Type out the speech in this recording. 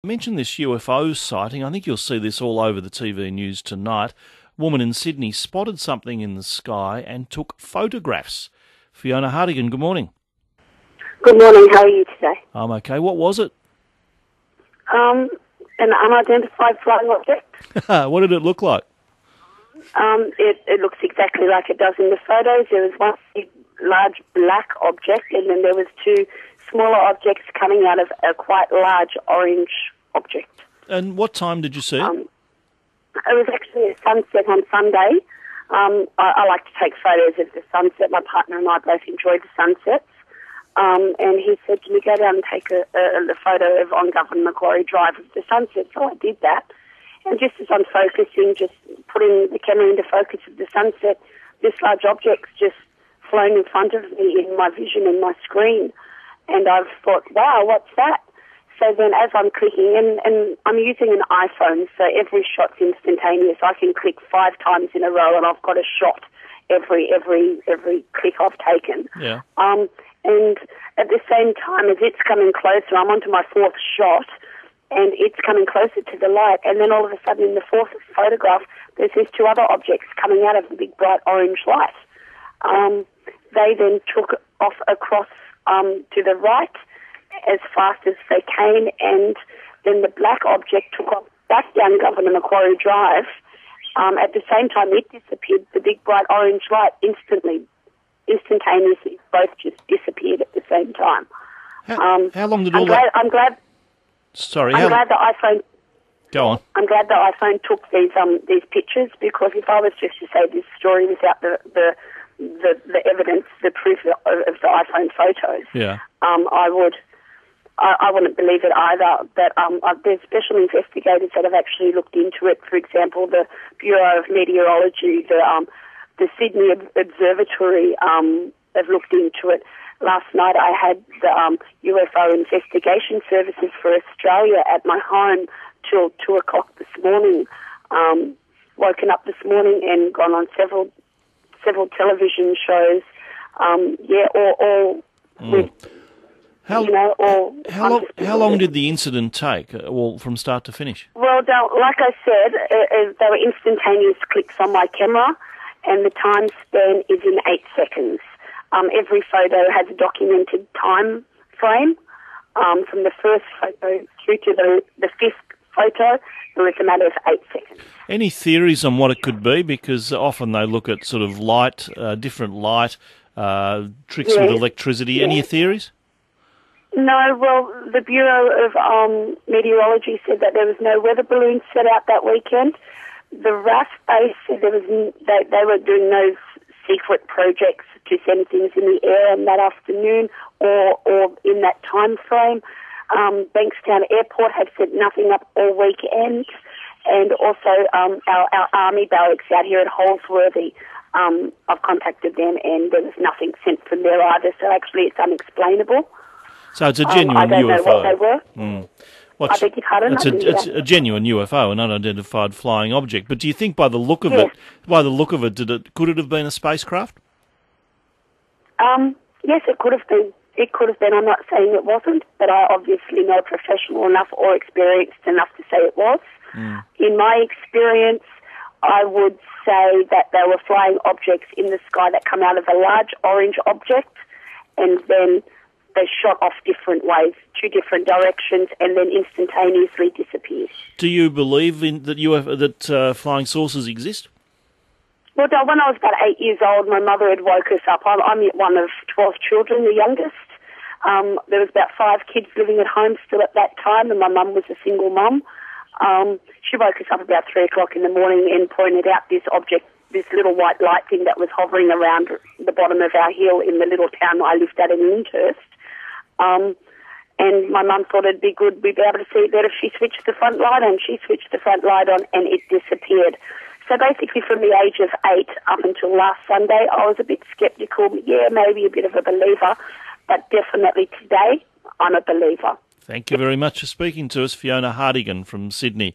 I mentioned this UFO sighting. I think you'll see this all over the TV news tonight. A woman in Sydney spotted something in the sky and took photographs. Fiona Hartigan, good morning. Good morning, how are you today? I'm okay. What was it? An unidentified flying object. What did it look like? It looks exactly like it does in the photos. There was one big, large black object, and then there was two smaller objects coming out of a quite large orange object. And what time did you see it? It was actually a sunset on Sunday. I like to take photos of the sunset. My partner and I both enjoyed the sunsets. And he said, can you go down and take a photo of on Governor Macquarie Drive of the sunset? So I did that. And just as I'm focusing, just putting the camera into focus of the sunset, this large object's just flown in front of me in my vision, in my screen. And I've thought, wow, what's that? So then as I'm clicking, and I'm using an iPhone, so every shot's instantaneous. I can click 5 times in a row and I've got a shot every click I've taken. Yeah. And at the same time as it's coming closer, I'm onto my 4th shot, and it's coming closer to the light. And then all of a sudden in the 4th photograph, there's these 2 other objects coming out of the big bright orange light. They then took off across to the right as fast as they came, and then the black object took off back down Governor Macquarie Drive. At the same time it disappeared, the big bright orange light instantaneously both just disappeared at the same time. How long did all that... I'm glad the iPhone... Go on. I'm glad the iPhone took these pictures, because if I was just to say this story without the evidence, the proof of the iPhone photos, yeah, I wouldn't believe it either. But there's special investigators that have actually looked into it. For example, the Bureau of Meteorology, the Sydney Observatory have looked into it. Last night I had the UFO investigation services for Australia at my home till 2 o'clock this morning. Woken up this morning and gone on several television shows. All with... How long did the incident take, from start to finish? Well, like I said, they were instantaneous clicks on my camera, and the time span is in 8 seconds. Every photo has a documented time frame. From the first photo through to the 5th photo, it was a matter of 8 seconds. Any theories on what it could be? Because often they look at sort of light, different light, tricks with electricity. Yes. Any theories? No, well, the Bureau of Meteorology said that there was no weather balloons set out that weekend. The RAF base said they were doing no secret projects to send things in the air in that afternoon or in that time frame. Bankstown Airport had set nothing up all weekend, and also our army barracks out here at Holsworthy. I've contacted them, and there was nothing sent from there either. So actually, it's unexplainable. So it's a genuine UFO. I don't know what they were. I beg your pardon? It's a genuine UFO, an unidentified flying object. But do you think, by the look of it, could it have been a spacecraft? Yes, it could have been. It could have been. I'm not saying it wasn't, but I obviously know professional enough or experienced enough to say it was. In my experience, I would say that there were flying objects in the sky that come out of a large orange object, and then they shot off different ways, 2 different directions, and then instantaneously disappeared. Do you believe that flying saucers exist? Well, when I was about 8 years old, my mother had woke us up. I'm one of 12 children, the youngest. There was about 5 kids living at home still at that time, and my mum was a single mum. She woke us up about 3 o'clock in the morning and pointed out this object, this little white light thing that was hovering around the bottom of our hill in the little town I lived at in Lyndhurst. And my mum thought it'd be good, we'd be able to see it better if she switched the front light on. She switched the front light on and it disappeared. So basically from the age of 8 up until last Sunday, I was a bit sceptical. Yeah, maybe a bit of a believer, but definitely today, I'm a believer. Thank you very much for speaking to us, Fiona Hartigan from Sydney.